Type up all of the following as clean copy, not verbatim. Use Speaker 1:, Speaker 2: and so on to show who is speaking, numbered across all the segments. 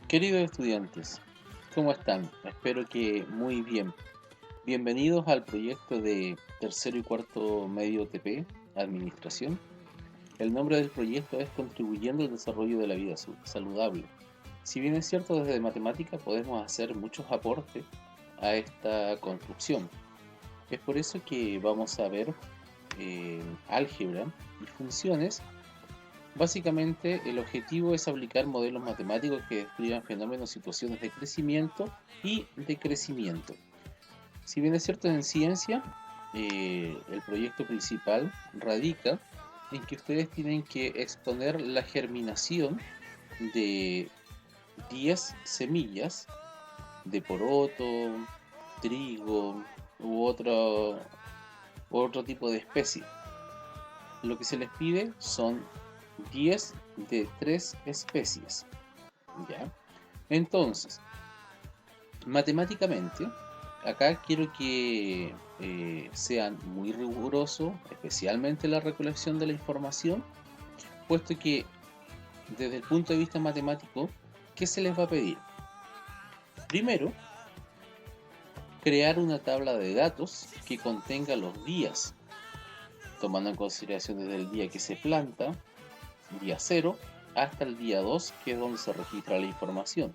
Speaker 1: Queridos estudiantes, ¿cómo están? Espero que muy bien. Bienvenidos al proyecto de tercero y cuarto medio TP, Administración. El nombre del proyecto es Contribuyendo al Desarrollo de la Vida Saludable. Si bien es cierto, desde matemática podemos hacer muchos aportes a esta construcción. Es por eso que vamos a ver álgebra y funciones. Básicamente, el objetivo es aplicar modelos matemáticos que describan fenómenos, situaciones de crecimiento y decrecimiento. Si bien es cierto en ciencia, el proyecto principal radica en que ustedes tienen que exponer la germinación de 10 semillas de poroto, trigo u otro tipo de especie. Lo que se les pide son 10 de 3 especies, ¿ya? Entonces, matemáticamente, acá quiero que sean muy rigurosos, especialmente la recolección de la información, puesto que desde el punto de vista matemático, ¿qué se les va a pedir? Primero, crear una tabla de datos que contenga los días, tomando en consideración desde el día que se planta, día 0, hasta el día 2, que es donde se registra la información.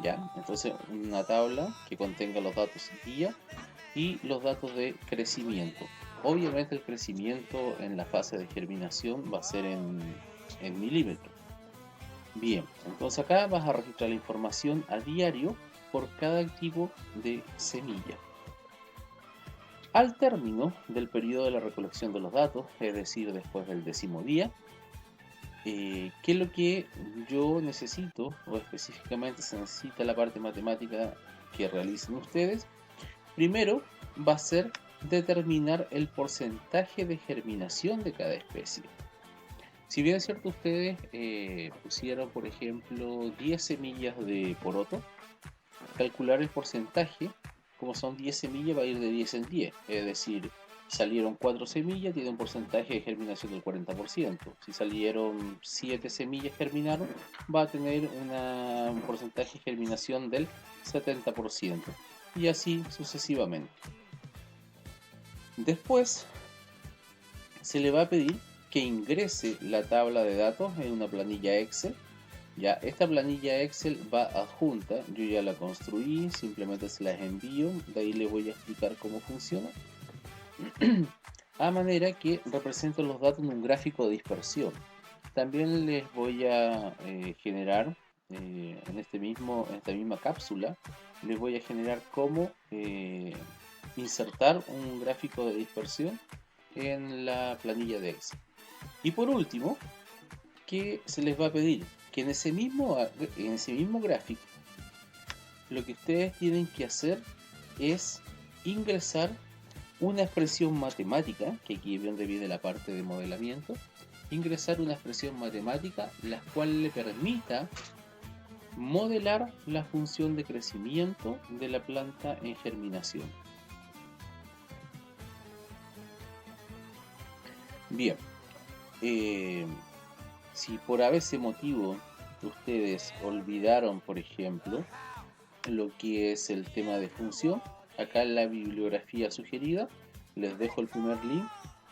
Speaker 1: ¿Ya? Entonces, una tabla que contenga los datos día y los datos de crecimiento. Obviamente el crecimiento en la fase de germinación va a ser en milímetros. Bien, entonces acá vas a registrar la información a diario por cada tipo de semilla. Al término del periodo de la recolección de los datos, es decir, después del 10.º día, ¿qué es lo que yo necesito, o específicamente se necesita la parte matemática que realicen ustedes? Primero va a ser determinar el porcentaje de germinación de cada especie. Si bien es cierto, ustedes pusieron, por ejemplo, 10 semillas de poroto, calcular el porcentaje, como son 10 semillas, va a ir de 10 en 10. Es decir, salieron 4 semillas, tiene un porcentaje de germinación del 40%. Si salieron 7 semillas germinaron, va a tener un porcentaje de germinación del 70%. Y así sucesivamente. Después se le va a pedir que ingrese la tabla de datos en una planilla Excel. Ya, esta planilla Excel va adjunta, yo ya la construí, simplemente se las envío, de ahí les voy a explicar cómo funciona. A manera que represento los datos en un gráfico de dispersión. También les voy a generar en esta misma cápsula, les voy a generar cómo insertar un gráfico de dispersión en la planilla de Excel. Y por último, ¿qué se les va a pedir? Que en ese mismo gráfico, lo que ustedes tienen que hacer es ingresar una expresión matemática, que aquí es donde viene la parte de modelamiento, ingresar una expresión matemática la cual le permita modelar la función de crecimiento de la planta en germinación. Bien, si por ese motivo ustedes olvidaron, por ejemplo, lo que es el tema de función, acá en la bibliografía sugerida les dejo el primer link,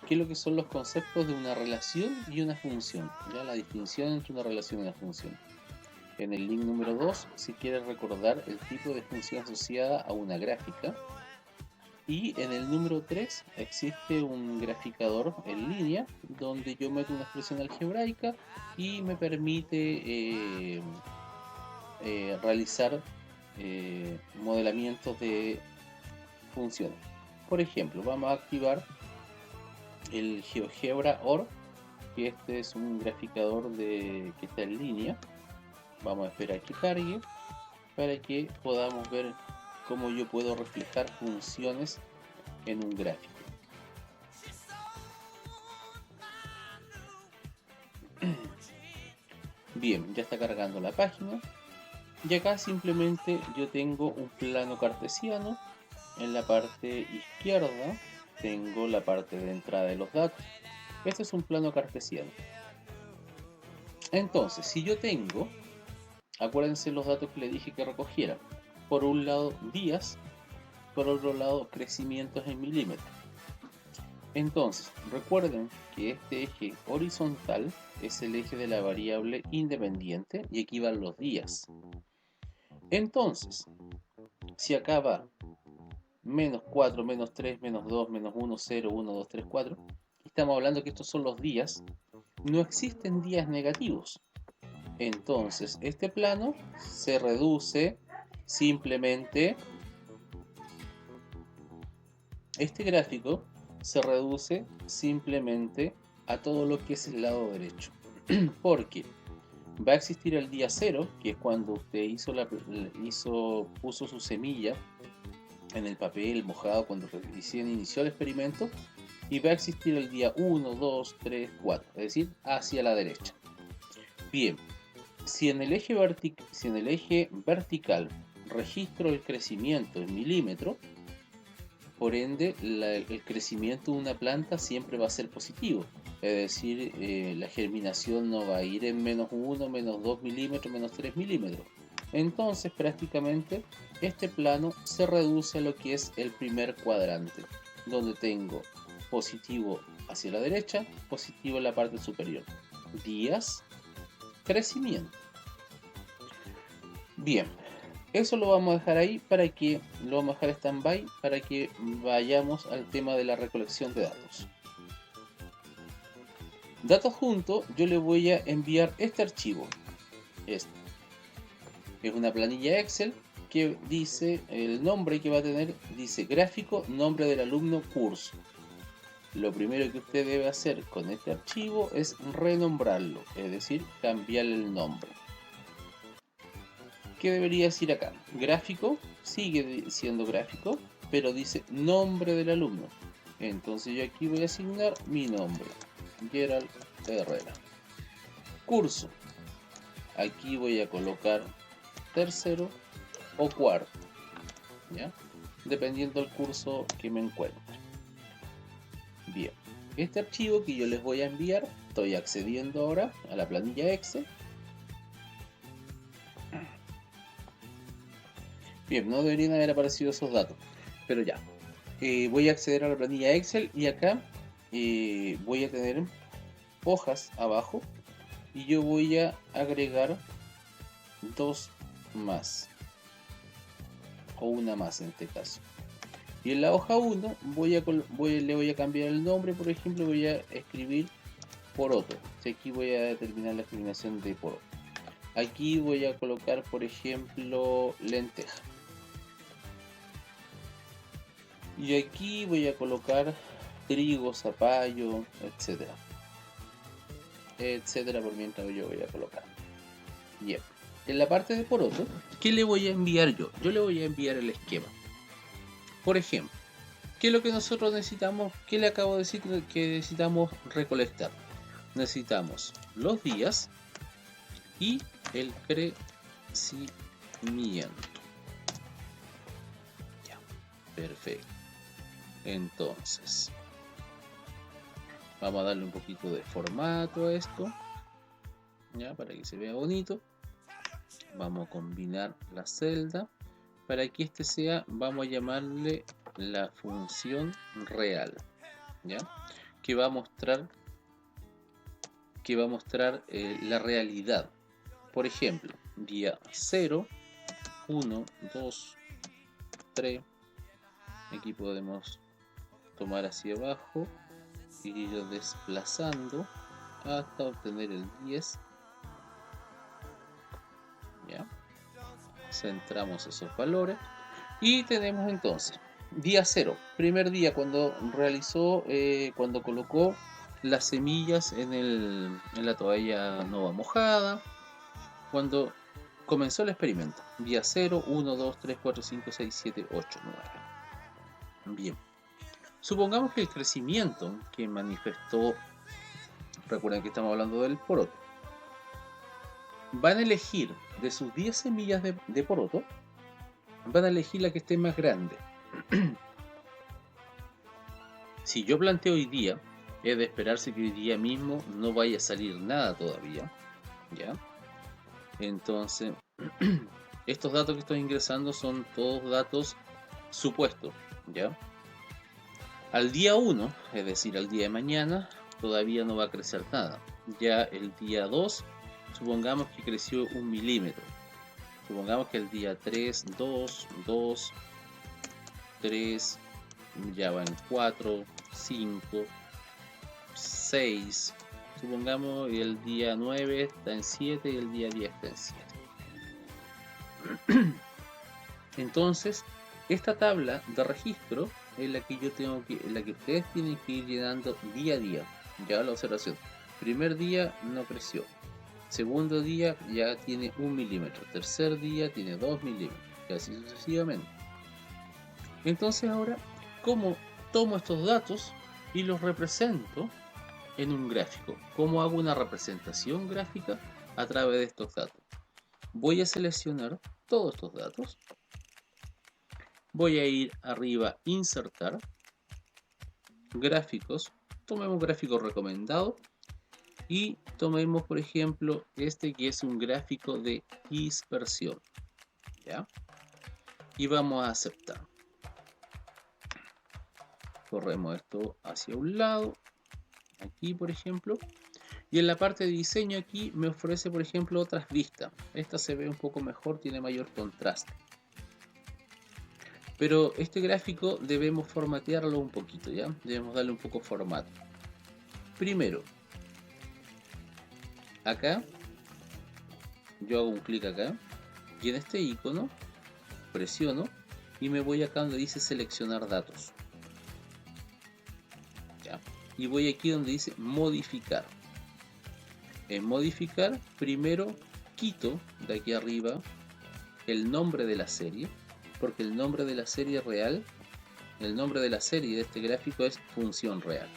Speaker 1: que es lo que son los conceptos de una relación y una función, ya la distinción entre una relación y una función. En el link número 2, si quieres recordar el tipo de función asociada a una gráfica. Y en el número 3 existe un graficador en línea donde yo meto una expresión algebraica y me permite realizar modelamientos de funciones. Por ejemplo, vamos a activar el GeoGebra OR, que este es un graficador que está en línea. Vamos a esperar que cargue para que podamos ver cómo yo puedo reflejar funciones en un gráfico. Bien, ya está cargando la página. Y acá simplemente yo tengo un plano cartesiano. En la parte izquierda tengo la parte de entrada de los datos. Este es un plano cartesiano. Entonces, si yo tengo Acuérdense los datos que le dije que recogiera. Por un lado días, por otro lado crecimientos en milímetros. Entonces, recuerden que este eje horizontal es el eje de la variable independiente y aquí van los días. Entonces, si acá va menos 4, menos 3, menos 2, menos 1, 0, 1, 2, 3, 4, estamos hablando que estos son los días, no existen días negativos. Entonces, este plano se reduce simplemente, este gráfico se reduce simplemente a todo lo que es el lado derecho. Porque va a existir el día 0, que es cuando usted puso su semilla en el papel mojado cuando recién inició el experimento, y va a existir el día 1, 2, 3, 4, es decir, hacia la derecha. Bien, si en el eje vertical registro el crecimiento en milímetros, por ende el crecimiento de una planta siempre va a ser positivo, es decir, la germinación no va a ir en menos 1, menos 2 milímetros, menos 3 milímetros. Entonces prácticamente este plano se reduce a lo que es el primer cuadrante, donde tengo positivo hacia la derecha, positivo en la parte superior, días, crecimiento. Bien, eso lo vamos a dejar ahí lo vamos a dejar stand-by para que vayamos al tema de la recolección de datos. Datos junto, yo le voy a enviar este archivo. Este es una planilla Excel que dice el nombre que va a tener, dice gráfico, nombre del alumno, curso. Lo primero que usted debe hacer con este archivo es renombrarlo, es decir, cambiarle el nombre. ¿Qué debería decir acá? Gráfico, sigue siendo gráfico, pero dice nombre del alumno. Entonces yo aquí voy a asignar mi nombre, Gerald Herrera. Curso, aquí voy a colocar tercero o cuarto, ¿ya? Dependiendo del curso que me encuentre. Bien, este archivo que yo les voy a enviar, estoy accediendo ahora a la planilla Excel. Bien, no deberían haber aparecido esos datos, pero ya. Voy a acceder a la planilla Excel y acá voy a tener hojas abajo y yo voy a agregar dos más, o una más en este caso. Y en la hoja 1 le voy a cambiar el nombre, por ejemplo, voy a escribir poroto. Aquí voy a determinar la combinación de poroto. Aquí voy a colocar, por ejemplo, lenteja. Y aquí voy a colocar trigo, zapallo, etcétera. Etcétera, por mientras yo voy a colocar. Bien. En la parte de poroto, ¿qué le voy a enviar yo? Yo le voy a enviar el esquema. Por ejemplo, ¿qué es lo que nosotros necesitamos? ¿Qué le acabo de decir que necesitamos recolectar? Necesitamos los días y el crecimiento. Ya, perfecto. Entonces, vamos a darle un poquito de formato a esto, ya, para que se vea bonito. Vamos a combinar la celda para que este sea, vamos a llamarle la función real, ya, que va a mostrar la realidad. Por ejemplo, día 0, 1, 2, 3. Aquí podemos tomar hacia abajo y ir desplazando hasta obtener el 10. ¿Ya? Centramos esos valores y tenemos entonces día 0, primer día cuando cuando colocó las semillas en la toalla nova mojada, cuando comenzó el experimento. Día 0, 1, 2, 3, 4, 5, 6, 7, 8, 9. Bien. Supongamos que el crecimiento que manifestó, recuerden que estamos hablando del poroto, van a elegir de sus 10 semillas de poroto, van a elegir la que esté más grande. Si yo planteo hoy día, es de esperarse que hoy día mismo no vaya a salir nada todavía, ¿ya? Entonces Estos datos que estoy ingresando son todos datos supuestos, ¿ya? Al día 1, es decir, al día de mañana, todavía no va a crecer nada. Ya el día 2, supongamos que creció 1 milímetro. Supongamos que el día 3, 2, 2, 3, ya va en 4, 5, 6. Supongamos que el día 9 está en 7 y el día 10 está en 7. Entonces, esta tabla de registro es la que la que ustedes tienen que ir llenando día a día. Ya la observación. Primer día no creció. Segundo día ya tiene 1 milímetro. Tercer día tiene 2 milímetros. Y así sucesivamente. Entonces ahora, ¿cómo tomo estos datos y los represento en un gráfico? ¿Cómo hago una representación gráfica a través de estos datos? Voy a seleccionar todos estos datos. Voy a ir arriba, insertar, gráficos, tomemos gráfico recomendado y tomemos por ejemplo este que es un gráfico de dispersión, ¿ya? Y vamos a aceptar. Corremos esto hacia un lado, aquí por ejemplo, y en la parte de diseño aquí me ofrece por ejemplo otras vistas. Esta se ve un poco mejor, tiene mayor contraste. Pero este gráfico debemos formatearlo un poquito, ¿ya? Debemos darle un poco formato. Primero, acá, yo hago un clic acá, y en este icono, presiono, y me voy acá donde dice seleccionar datos. ¿Ya? Y voy aquí donde dice modificar. En modificar, primero quito de aquí arriba el nombre de la serie, porque el nombre de la serie real, el nombre de la serie de este gráfico es función real.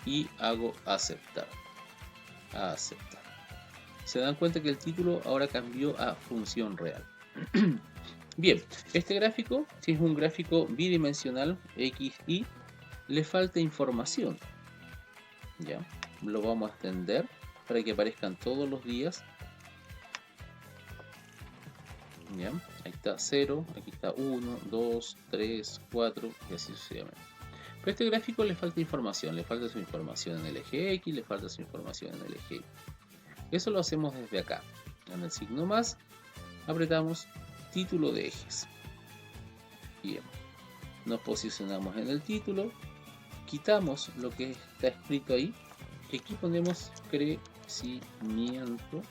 Speaker 1: Y hago aceptar. Aceptar. Se dan cuenta que el título ahora cambió a función real. Bien, este gráfico, si es un gráfico bidimensional XY, le falta información. Ya, lo vamos a extender para que aparezcan todos los días. ¿Ya? Ahí está 0, aquí está 1, 2, 3, 4 y así sucesivamente. Pero a este gráfico le falta información, le falta su información en el eje X, le falta su información en el eje Y. Eso lo hacemos desde acá. En el signo más, apretamos título de ejes. Bien, nos posicionamos en el título, quitamos lo que está escrito ahí, y aquí ponemos crecimiento.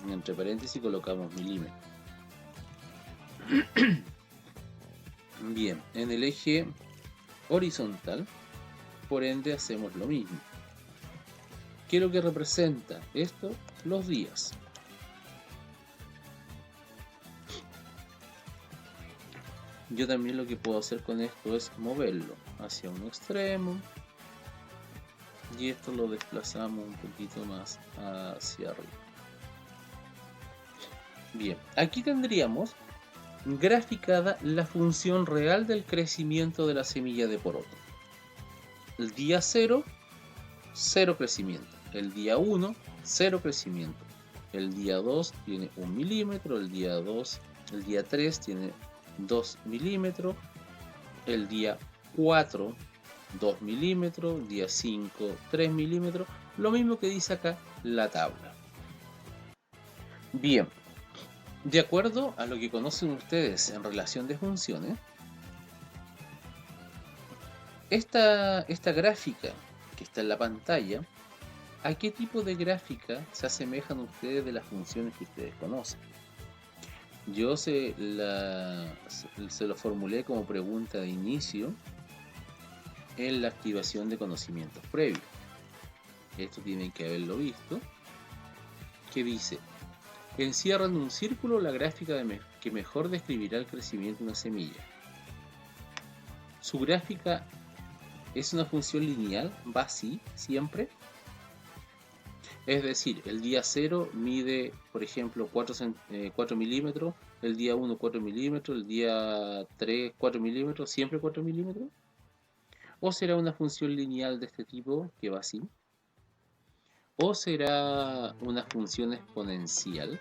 Speaker 1: Entre paréntesis colocamos milímetros. Bien, en el eje horizontal, por ende hacemos lo mismo. ¿Qué es lo que representa esto? Los días. Yo también lo que puedo hacer con esto es moverlo hacia un extremo y esto lo desplazamos un poquito más hacia arriba. Bien, aquí tendríamos graficada la función real del crecimiento de la semilla de poroto. El día 0, 0 crecimiento. El día 1, 0 crecimiento. El día 2 tiene 1 milímetro. El día 3 tiene 2 milímetros. El día 4, 2 milímetros. El día 5, 3 milímetros. Lo mismo que dice acá la tabla. Bien. De acuerdo a lo que conocen ustedes en relación de funciones, esta gráfica que está en la pantalla, ¿a qué tipo de gráfica se asemejan ustedes de las funciones que ustedes conocen? Yo se lo formulé como pregunta de inicio en la activación de conocimientos previos. Esto tienen que haberlo visto. Que dice: encierra en un círculo la gráfica que mejor describirá el crecimiento de una semilla. Su gráfica es una función lineal, va así siempre. Es decir, el día 0 mide, por ejemplo, 4 milímetros, el día 1 4 milímetros, el día 3 4 milímetros, siempre 4 milímetros. ¿O será una función lineal de este tipo que va así? o será una función exponencial,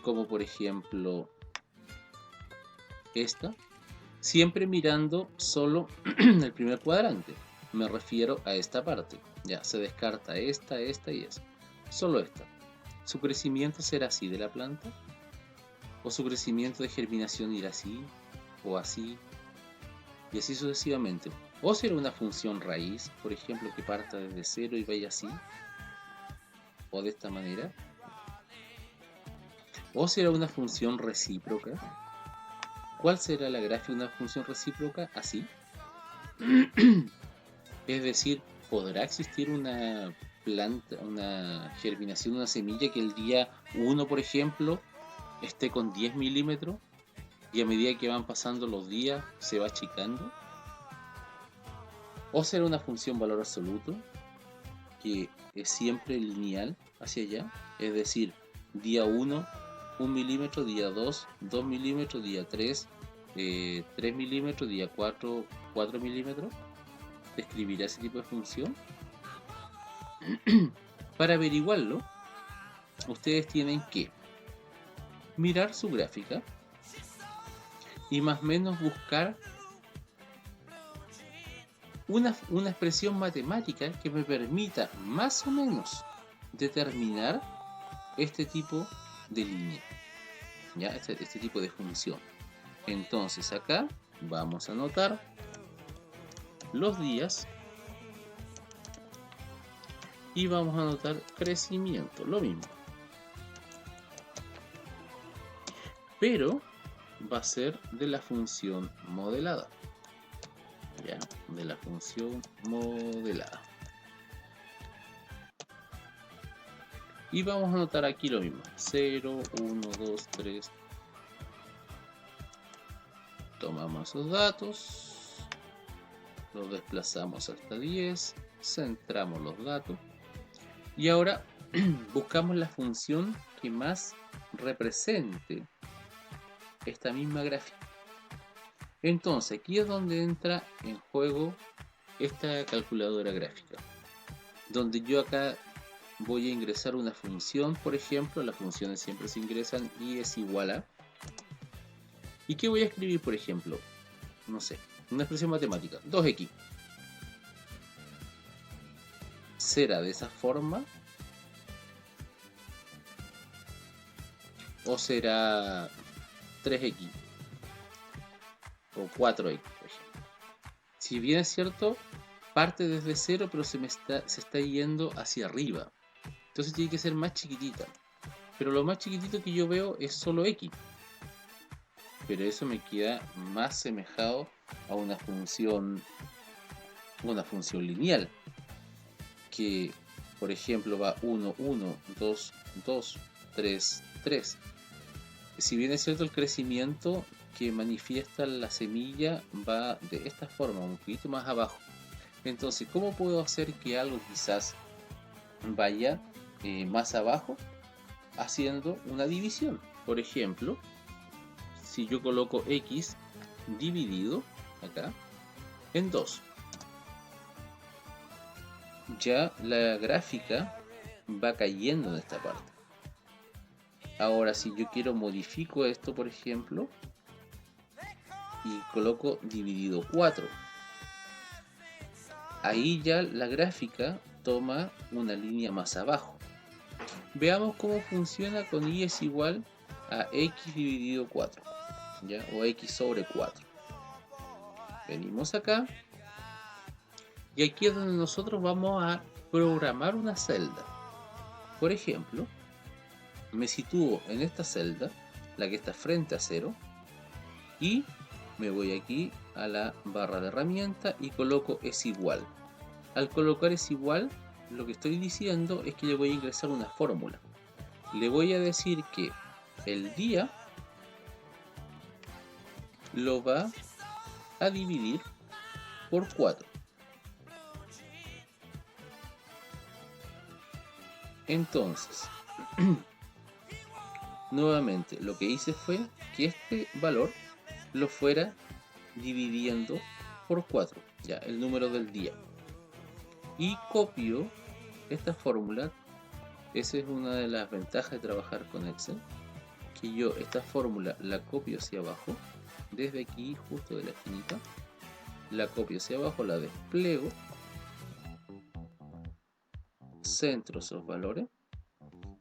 Speaker 1: como por ejemplo esta, siempre mirando solo el primer cuadrante. Me refiero a esta parte. Ya, se descarta esta y esta. Solo esta. ¿Su crecimiento será así de la planta? ¿O su crecimiento de germinación irá así? ¿O así? Y así sucesivamente. ¿O será una función raíz, por ejemplo, que parta desde cero y vaya así? ¿O de esta manera? ¿O será una función recíproca? ¿Cuál será la gráfica de una función recíproca? Así. Es decir, ¿podrá existir una planta, una germinación, una semilla que el día 1, por ejemplo, esté con 10 milímetros y a medida que van pasando los días se va achicando? ¿O será una función valor absoluto que es siempre lineal hacia allá? Es decir, día 1, 1 milímetro, día 2, 2 milímetros, día 3, 3 milímetros, día 4, 4 milímetros. ¿Describirá ese tipo de función? Para averiguarlo, ustedes tienen que mirar su gráfica y más o menos buscar una expresión matemática que me permita más o menos determinar este tipo de línea, ¿ya? Este tipo de función. Entonces acá vamos a anotar los días y vamos a anotar crecimiento, lo mismo. Pero va a ser de la función modelada. Ya, de la función modelada. Y vamos a anotar aquí lo mismo. 0, 1, 2, 3. Tomamos los datos. Los desplazamos hasta 10. Centramos los datos. Y ahora buscamos la función que más represente esta misma gráfica. Entonces, aquí es donde entra en juego esta calculadora gráfica, donde yo acá voy a ingresar una función, por ejemplo, las funciones siempre se ingresan y es igual a... ¿Y qué voy a escribir, por ejemplo? No sé, una expresión matemática, 2x. ¿Será de esa forma? ¿O será 3x? O 4x, por ejemplo. Si bien es cierto, parte desde cero, pero se está yendo hacia arriba. Entonces tiene que ser más chiquitita. Pero lo más chiquitito que yo veo es solo x. Pero eso me queda más semejado a una función lineal. Que, por ejemplo, va 1, 1, 2, 2, 3, 3. Si bien es cierto, el crecimiento que manifiesta la semilla va de esta forma, un poquito más abajo. Entonces, ¿cómo puedo hacer que algo quizás vaya más abajo? Haciendo una división. Por ejemplo, si yo coloco x dividido acá en 2, ya la gráfica va cayendo en esta parte. Ahora, si yo quiero modifico esto, por ejemplo, y coloco dividido 4, ahí ya la gráfica toma una línea más abajo. Veamos cómo funciona con y es igual a x dividido 4, ¿ya? O x sobre 4. Venimos acá y aquí es donde nosotros vamos a programar una celda. Por ejemplo, me sitúo en esta celda, la que está frente a 0, y me voy aquí a la barra de herramientas y coloco es igual. Al colocar es igual, lo que estoy diciendo es que le voy a ingresar una fórmula. Le voy a decir que el día lo va a dividir por 4. Entonces, nuevamente lo que hice fue que este valor lo fuera dividiendo por 4, ya el número del día, y copio esta fórmula, esa es una de las ventajas de trabajar con Excel, que yo esta fórmula la copio hacia abajo, desde aquí justo de la esquinita, la copio hacia abajo, la despliego, centro esos valores,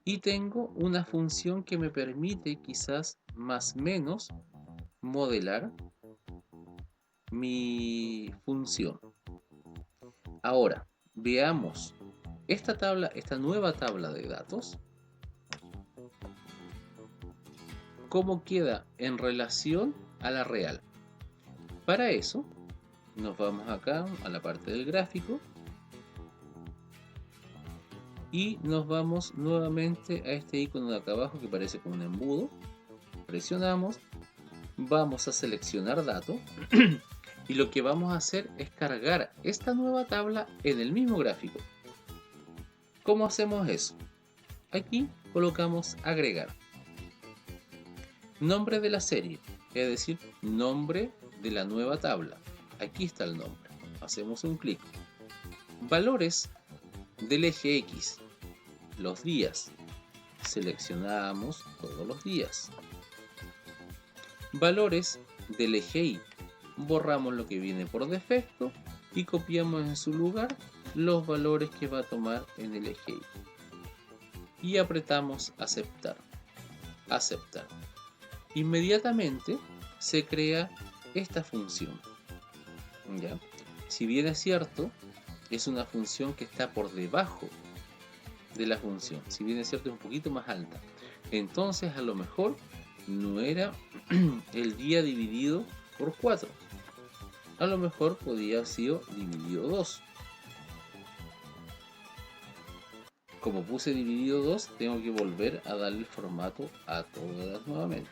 Speaker 1: y tengo una función que me permite quizás más o menos modelar mi función. Ahora, veamos esta nueva tabla de datos, cómo queda en relación a la real. Para eso, nos vamos acá a la parte del gráfico y nos vamos nuevamente a este icono de acá abajo que parece como un embudo. Presionamos, vamos a seleccionar dato y lo que vamos a hacer es cargar esta nueva tabla en el mismo gráfico. ¿Cómo hacemos eso? Aquí colocamos agregar. Nombre de la serie, es decir, nombre de la nueva tabla. Aquí está el nombre. Hacemos un clic. Valores del eje X, los días. Seleccionamos todos los días. Valores del eje Y. Borramos lo que viene por defecto y copiamos en su lugar los valores que va a tomar en el eje Y. Y apretamos aceptar. Aceptar. Inmediatamente se crea esta función. ¿Ya? Si bien es cierto, es una función que está por debajo de la función. Si bien es cierto, es un poquito más alta. Entonces, a lo mejor no era el día dividido por 4. A lo mejor podía haber sido dividido 2. Como puse dividido 2, tengo que volver a darle formato a todas nuevamente.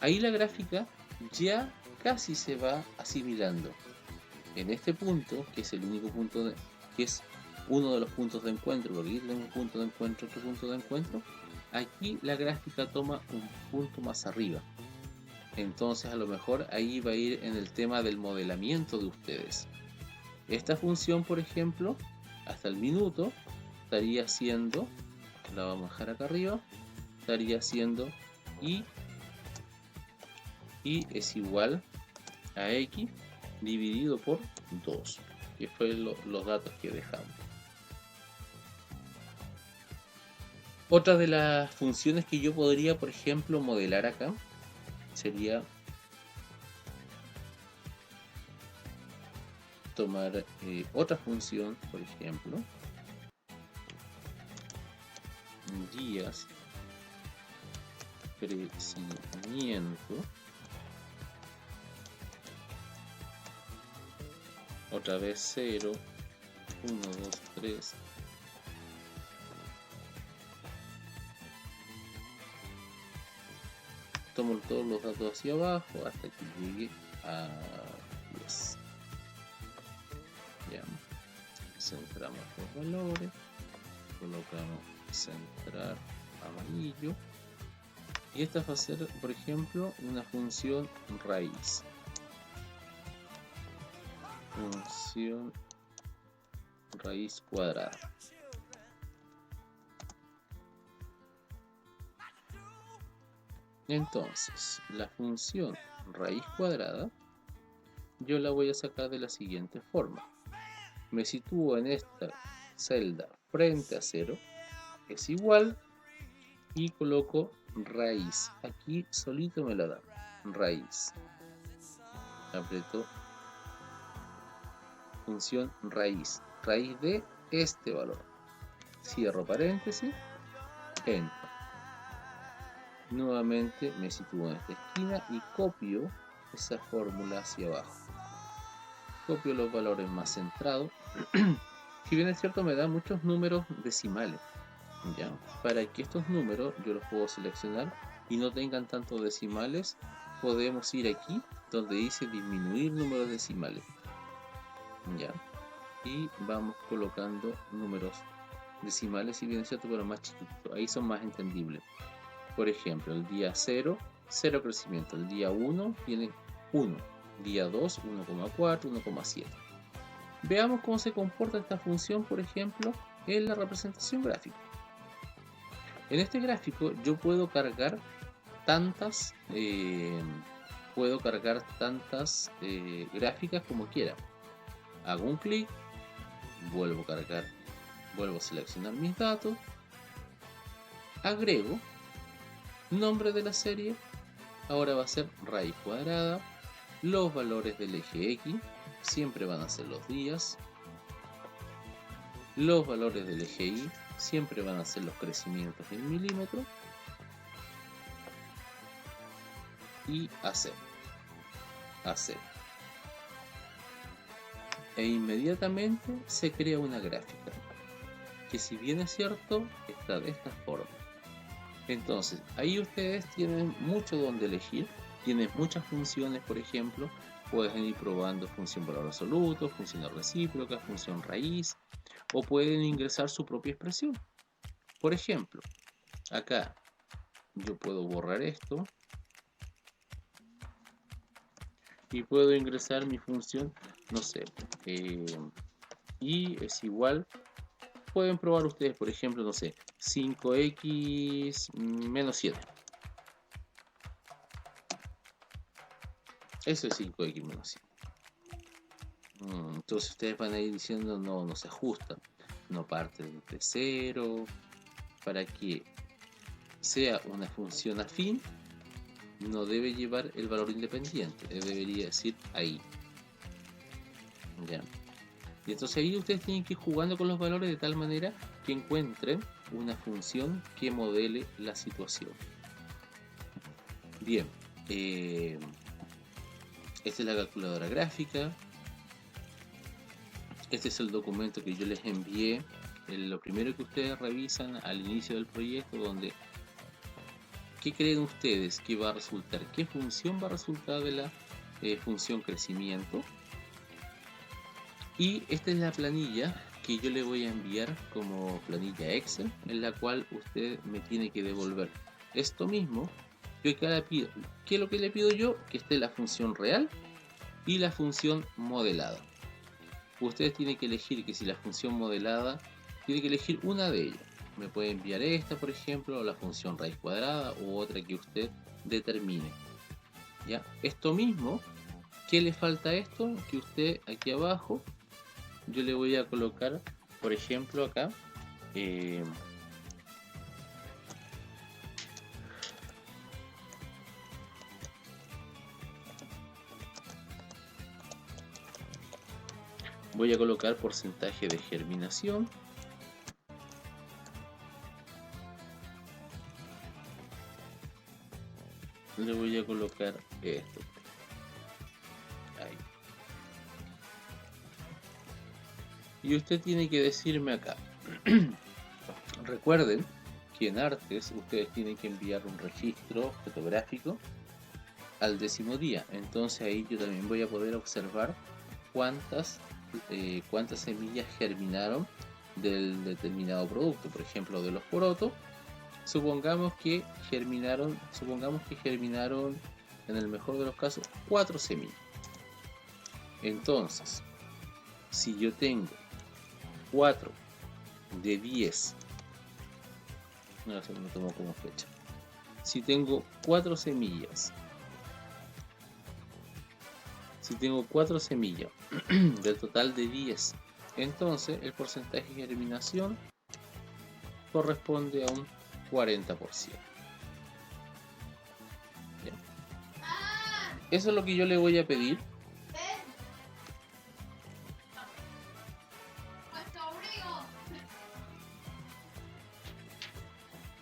Speaker 1: Ahí la gráfica ya casi se va asimilando. En este punto, que es el único punto, que es uno de los puntos de encuentro, porque aquí tengo un punto de encuentro, otro punto de encuentro, aquí la gráfica toma un punto más arriba. Entonces a lo mejor ahí va a ir en el tema del modelamiento de ustedes. Esta función, por ejemplo, hasta el minuto, estaría siendo, la vamos a dejar acá arriba, estaría siendo y es igual a X dividido por 2, que fue los datos que dejamos. Otra de las funciones que yo podría, por ejemplo, modelar acá sería tomar otra función, por ejemplo, días, crecimiento, otra vez 0, 1, 2, 3, tomo todos los datos hacia abajo hasta que llegue a 10. Ya, centramos los valores, colocamos centrar amarillo y esta va a ser, por ejemplo, una función raíz. Función raíz cuadrada. Entonces, la función raíz cuadrada yo la voy a sacar de la siguiente forma. Me sitúo en esta celda frente a 0, es igual, y coloco raíz. Aquí solito me la da, raíz. Aprieto función raíz, raíz de este valor. Cierro paréntesis, enter. Nuevamente me sitúo en esta esquina y copio esa fórmula hacia abajo. Copio los valores más centrados. Si bien es cierto, me da muchos números decimales. ¿Ya? Para que estos números yo los puedo seleccionar y no tengan tantos decimales, podemos ir aquí donde dice disminuir números decimales. ¿Ya? Y vamos colocando números decimales, si bien es cierto, pero más chiquitos. Ahí son más entendibles. Por ejemplo, el día 0, 0 crecimiento. El día 1 tiene 1. Día 2, 1,4, 1,7. Veamos cómo se comporta esta función, por ejemplo, en la representación gráfica. En este gráfico yo puedo cargar tantas gráficas como quiera. Hago un clic, vuelvo a cargar, vuelvo a seleccionar mis datos, agrego nombre de la serie, ahora va a ser raíz cuadrada, los valores del eje X siempre van a ser los días, los valores del eje Y siempre van a ser los crecimientos en milímetros, y hacer. E inmediatamente se crea una gráfica que, si bien es cierto, está de esta forma. Entonces ahí ustedes tienen mucho donde elegir, tienen muchas funciones. Por ejemplo, pueden ir probando función valor absoluto, función recíproca, función raíz, o pueden ingresar su propia expresión. Por ejemplo, acá yo puedo borrar esto y puedo ingresar mi función, no sé, y es igual. Pueden probar ustedes, por ejemplo, no sé, 5x menos 7. Eso es 5x menos 7. Entonces ustedes van a ir diciendo no se ajusta, no parten de 0. Para que sea una función afín, no debe llevar el valor independiente, debería decir ahí. ¿Ya? Y entonces ahí ustedes tienen que ir jugando con los valores de tal manera que encuentren una función que modele la situación. Bien, esta es la calculadora gráfica. Este es el documento que yo les envié. Lo primero que ustedes revisan al inicio del proyecto, donde ¿qué creen ustedes que va a resultar? ¿Qué función va a resultar de la función crecimiento? Y esta es la planilla que yo le voy a enviar como planilla Excel, en la cual usted me tiene que devolver esto mismo. Yo acá le pido, ¿qué es lo que le pido yo? Que esté la función real y la función modelada. Ustedes tienen que elegir que si la función modelada, tiene que elegir una de ellas. Me puede enviar esta, por ejemplo, o la función raíz cuadrada, u otra que usted determine. ¿Ya? Esto mismo, ¿qué le falta a esto? Que usted aquí abajo, yo le voy a colocar, por ejemplo, acá, voy a colocar porcentaje de germinación. Le voy a colocar esto. Ahí. Y usted tiene que decirme acá. Recuerden que en Artes ustedes tienen que enviar un registro fotográfico al 10º día. Entonces ahí yo también voy a poder observar cuántas semillas germinaron del determinado producto. Por ejemplo, de los porotos, supongamos que germinaron en el mejor de los casos 4 semillas. Entonces, si yo tengo 4 de 10, no sé, me tomo como fecha. Si tengo 4 semillas, del total de 10, entonces el porcentaje de germinación corresponde a un 40%. Bien. Eso es lo que yo le voy a pedir.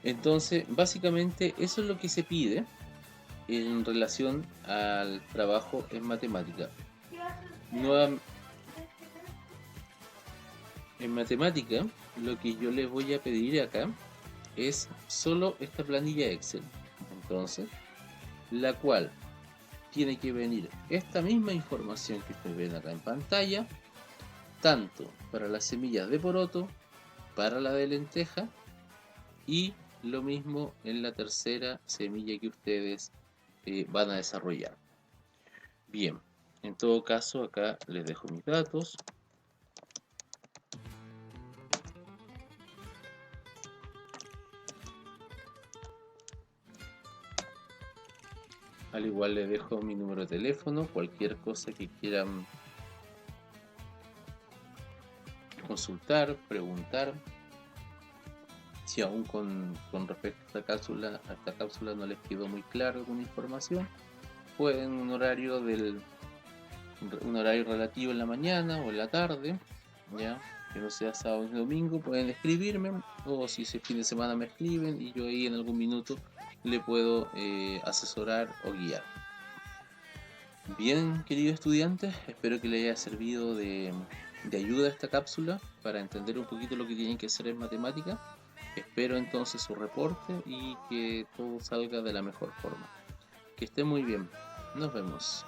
Speaker 1: Entonces, básicamente eso es lo que se pide en relación al trabajo en matemática. En matemática, lo que yo les voy a pedir acá es solo esta planilla Excel. Entonces, la cual tiene que venir esta misma información que ustedes ven acá en pantalla, tanto para las semillas de poroto, para la de lenteja, y lo mismo en la tercera semilla que ustedes van a desarrollar. Bien, en todo caso acá les dejo mis datos. Al igual les dejo mi número de teléfono, cualquier cosa que quieran consultar, preguntar. Si aún con respecto a esta cápsula no les quedó muy claro alguna información, pueden un horario relativo en la mañana o en la tarde, ya que no sea sábado ni domingo, pueden escribirme, o si es fin de semana me escriben y yo ahí en algún minuto le puedo asesorar o guiar. Bien, querido estudiante, espero que le haya servido de ayuda esta cápsula para entender un poquito lo que tienen que hacer en matemática. Espero entonces su reporte y que todo salga de la mejor forma. Que esté muy bien. Nos vemos.